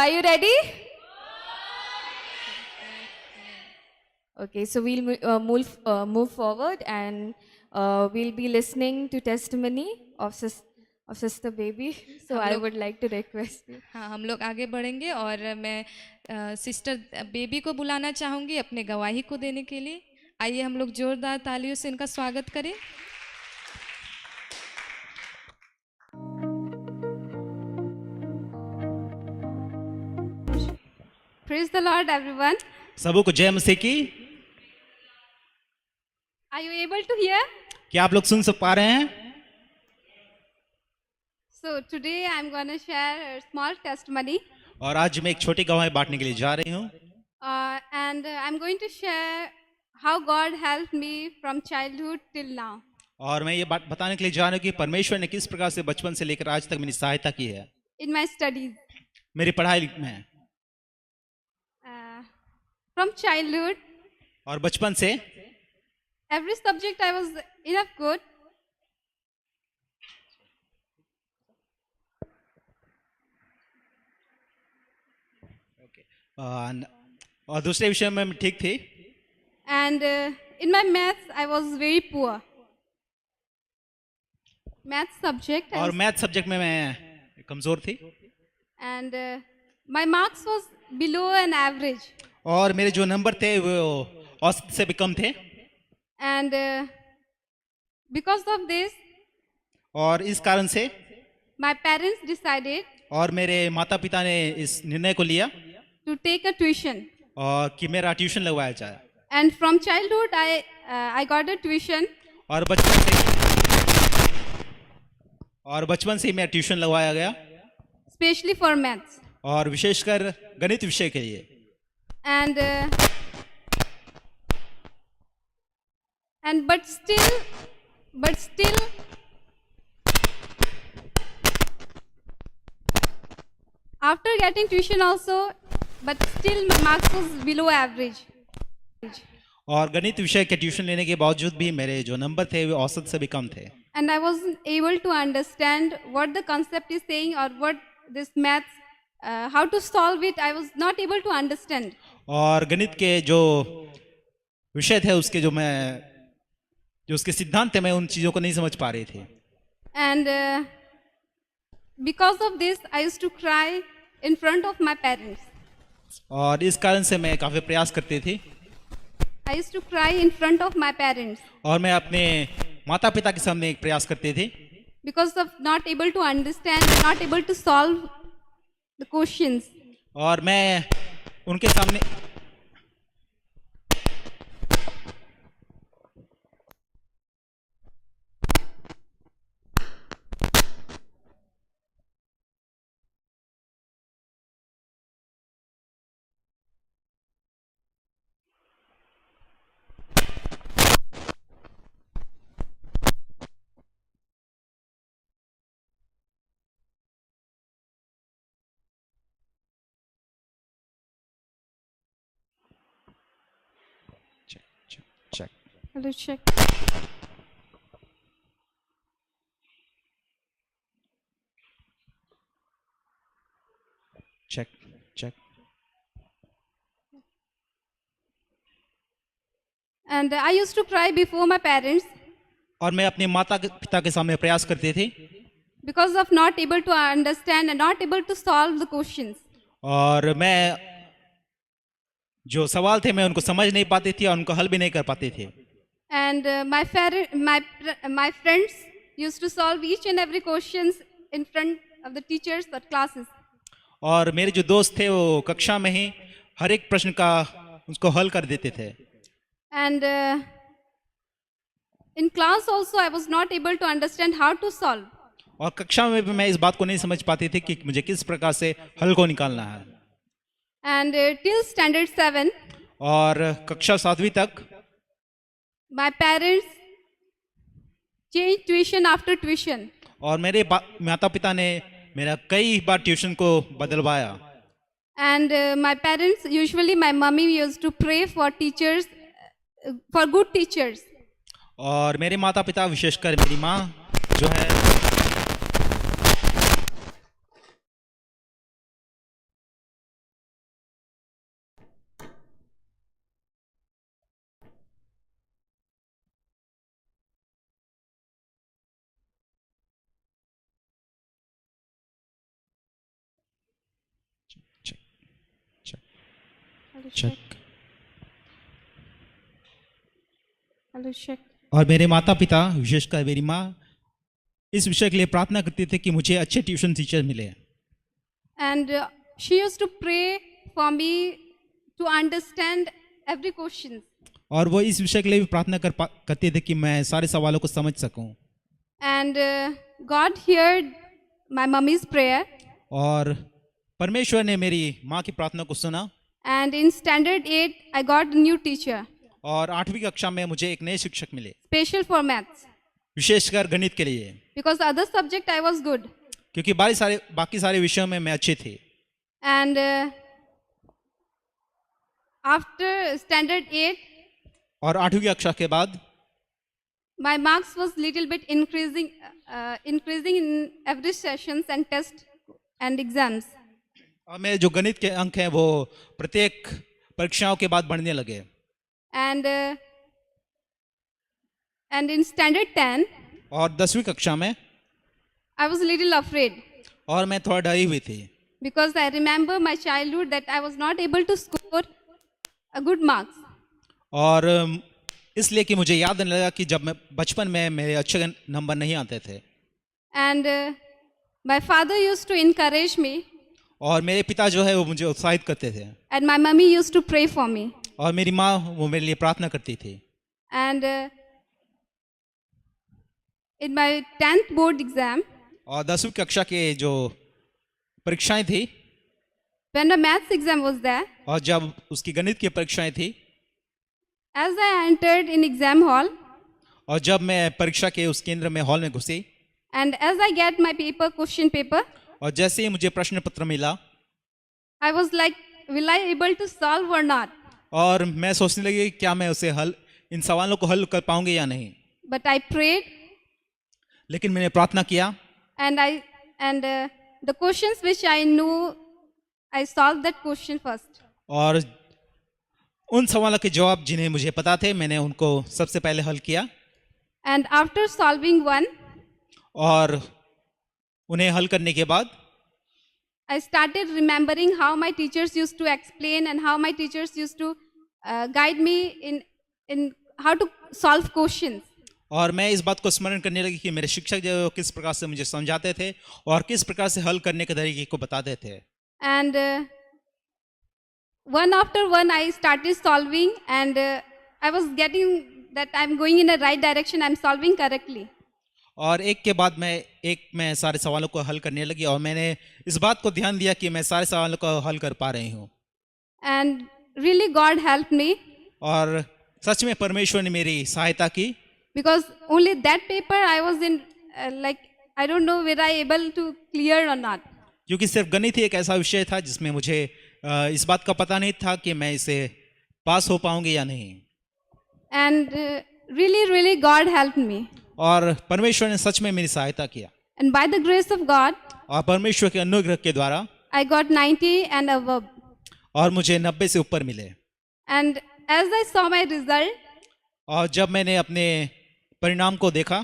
are you ready? Okay, so we'll move forward, and we'll be listening to testimony of Sister Baby. So I would like to request you. हाँ, हम लोग आगे बढ़ेंगे और मैं sister baby को बुलाना चाहूँगी अपने गवाही को देने के लिए। आइए हम लोग जोरदार तालियों से इनका स्वागत करें। Praise the Lord, everyone. सबों को जय मसीह की। Are you able to hear? क्या आप लोग सुन पा रहे हैं? So today I'm going to share a small testimony, और आज मैं एक छोटी गवाही बांटने के लिए जा रही हूँ। and I'm going to share how God helped me from childhood till now. और मैं ये बात बताने के लिए जा रहा हूँ कि परमेश्वर ने किस प्रकार से बचपन से लेकर आज तक मेरी सहायता की है In my studies. मेरी पढ़ाई में। From childhood, और बचपन से every subject I was enough good. और दूसरे विषय में मैं ठीक थी। And in my maths, I was very poor. Math subject. और मैथ सब्जेक्ट में मैं कमजोर थी। And my marks was below an average. और मेरे जो नंबर थे वो औसत से भी कम थे। And because of this, और इस कारण से my parents decided और मेरे माता पिता ने इस निर्णय को लिया to take a tuition. और कि मेरा ट्यूशन लगवाया जाए। And from childhood, I got a tuition. और बचपन से ही मैं ट्यूशन लगवाया गया। Especially for maths. और विशेषकर गणित विषय के लिए। And but still, after getting tuition also, but still my marks was below average. और गणित विषय के ट्यूशन लेने के बावजूद भी मेरे जो नंबर थे वो औसत से भी कम थे। And I wasn't able to understand what the concept is saying or what this maths, how to solve it. I was not able to understand. और गणित के जो विषय थे उसके जो उसके सिद्धांत थे मैं उन चीजों को नहीं समझ पा रही थी। And because of this, I used to cry in front of my parents. और इस कारण से मैं काफी प्रयास करती थी। I used to cry in front of my parents. और मैं अपने माता पिता के सामने एक प्रयास करती थी। Because of not able to understand, not able to solve the questions. और मैं उनके सामने check. Hello, check. check. And I used to cry before my parents और मैं अपने माता पिता के सामने प्रयास करती थी because of not able to understand and not able to solve the questions. और मैं जो सवाल थे मैं उनको समझ नहीं पाती थी और उनको हल भी नहीं कर पाती थी। And my friends used to solve each and every questions in front of the teachers or classes. और मेरे जो दोस्त थे वो कक्षा में ही हर एक प्रश्न का उसको हल कर देते थे। And in class also I was not able to understand how to solve. और कक्षा में भी मैं इस बात को नहीं समझ पाती थी कि मुझे किस प्रकार से हल को निकालना है। And till standard 7, और कक्षा 7वीं तक my parents changed tuition after tuition. और मेरे माता पिता ने मेरा कई बार ट्यूशन को बदलवाया। And my parents, usually my mummy used to pray for teachers, for good teachers. और मेरे माता पिता विशेषकर मेरी माँ जो है Hello, check. check. Hello, check. और मेरे माता पिता विशेषकर मेरी माँ इस विषय के लिए प्रार्थना करते थे कि मुझे अच्छे ट्यूशन टीचर मिले। And she used to pray for me to understand every question. और वो इस विषय के लिए भी प्रार्थना करते थे कि मैं सारे सवालों को समझ सकूं। And God heard my mummy's prayer. और परमेश्वर ने मेरी माँ की प्रार्थना को सुना। And in standard 8, I got a new teacher, और 8वीं कक्षा में मुझे एक नए शिक्षक मिले, special for maths. विशेषकर गणित के लिए, Because other subject I was good. क्योंकि बाकी सारे विषयों में मैं अच्छे थे। And after standard 8, और 8वीं कक्षा के बाद my marks was little bit increasing in every sessions and test and exams. और मेरे जो गणित के अंक हैं वो प्रत्येक परीक्षाओं के बाद बढ़ने लगे। And in standard 10, और 10वीं कक्षा में I was a little afraid और मैं थोड़ा डरी हुई थी, because I remember my childhood that I was not able to score a good marks. और इसलिए कि मुझे याद नहीं लगा कि जब मैं बचपन में मेरे अच्छे नंबर नहीं आते थे। And my father used to encourage me, और मेरे पिता जो है वो मुझे उत्साहित करते थे, and my mummy used to pray for me. और मेरी माँ वो मेरे लिए प्रार्थना करती थी। And in my 10th board exam, और 10वीं कक्षा के जो परीक्षाएं थी, when the maths exam was there, और जब उसकी गणित की परीक्षाएं थी, as I entered in exam hall, और जब मैं परीक्षा के उस केंद्र में हॉल में घुसी, and as I get my question paper, और जैसे ही मुझे प्रश्न पत्र मिला, I was like, will I able to solve or not? और मैं सोचने लगी क्या मैं उसे इन सवालों को हल कर पाऊंगी या नहीं। But I prayed, लेकिन मैंने प्रार्थना किया, and the questions which I knew, I solved that question first. और उन सवालों के जवाब जिन्हें मुझे पता थे मैंने उनको सबसे पहले हल किया। And after solving one, और उन्हें हल करने के बाद I started remembering how my teachers used to explain and how my teachers used to guide me in how to solve questions. और मैं इस बात को स्मरण करने लगी कि मेरे शिक्षक जो किस प्रकार से मुझे समझाते थे और किस प्रकार से हल करने के तरीके को बताते थे। And one after one I started solving, and I was getting that I'm going in the right direction, I'm solving correctly. और एक के बाद मैं सारे सवालों को हल करने लगी और मैंने इस बात को ध्यान दिया कि मैं सारे सवालों को हल कर पा रही हूँ। And really God helped me, और सच में परमेश्वर ने मेरी सहायता की, because only that paper I was in like I don't know whether I able to clear or not. क्योंकि सिर्फ गणित ही एक ऐसा विषय था जिसमें मुझे इस बात का पता नहीं था कि मैं इसे पास हो पाऊंगी या नहीं। And really God helped me. और परमेश्वर ने सच में मेरी सहायता किया, And by the grace of God, और परमेश्वर के अनुग्रह के द्वारा I got 90 and above. और मुझे 90 से ऊपर मिले। And as I saw my result, और जब मैंने अपने परिणाम को देखा,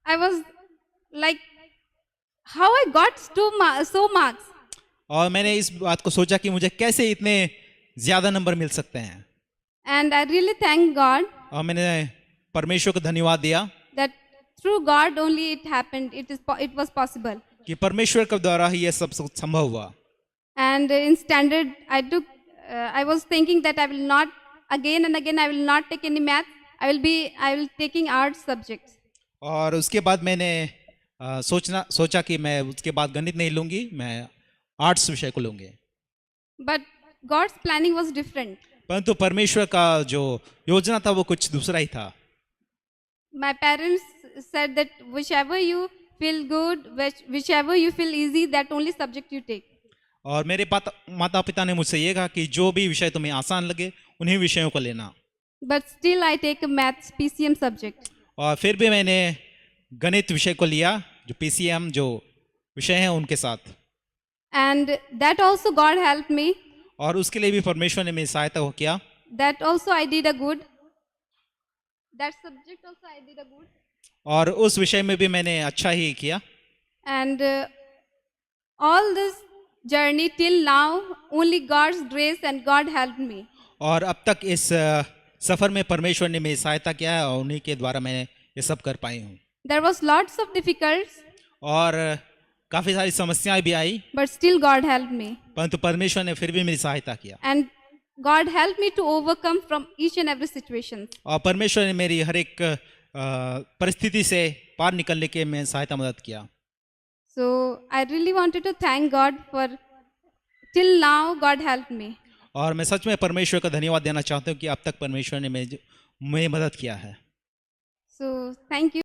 I was like, how I got so marks. और मैंने इस बात को सोचा कि मुझे कैसे इतने ज्यादा नंबर मिल सकते हैं। And I really thank God और मैंने परमेश्वर को धन्यवाद दिया that through God only it happened. It was possible. कि परमेश्वर के द्वारा ही यह सब संभव हुआ। And in standard, I was thinking that I will not again and again I will not take any math. I will taking arts subjects. और उसके बाद मैंने सोचा कि मैं उसके बाद गणित नहीं लूंगी, मैं आर्ट्स विषय को लूंगी। But God's planning was different. परंतु परमेश्वर का जो योजना था वो कुछ दूसरा ही था। My parents said that whichever you feel good, whichever you feel easy, that only subject you take. और मेरे माता पिता ने मुझसे ये कहा कि जो भी विषय तुम्हें आसान लगे उन्हीं विषयों को लेना। But still I take a maths PCM subject. और फिर भी मैंने गणित विषय को लिया, जो PCM जो विषय हैं उनके साथ। And that also God helped me. और उसके लिए भी परमेश्वर ने मेरी सहायता को किया। That also I did a good. That subject also I did a good. और उस विषय में भी मैंने अच्छा ही किया। And all this journey till now, only God's grace and God helped me. और अब तक इस सफ़र में परमेश्वर ने मेरी सहायता किया है और उन्हीं के द्वारा मैं ये सब कर पाई हूँ। There was lots of difficulties, और काफ़ी सारी समस्याएं भी आई, but still God helped me. परंतु परमेश्वर ने फिर भी मेरी सहायता किया And God helped me to overcome from each and every situation. और परमेश्वर ने मेरी हर एक परिस्थिति से पार निकलने के में सहायता मदद किया। So I really wanted to thank God for till now God helped me. और मैं सच में परमेश्वर का धन्यवाद देना चाहता हूँ कि अब तक परमेश्वर ने मेरी मदद किया है। So thank you.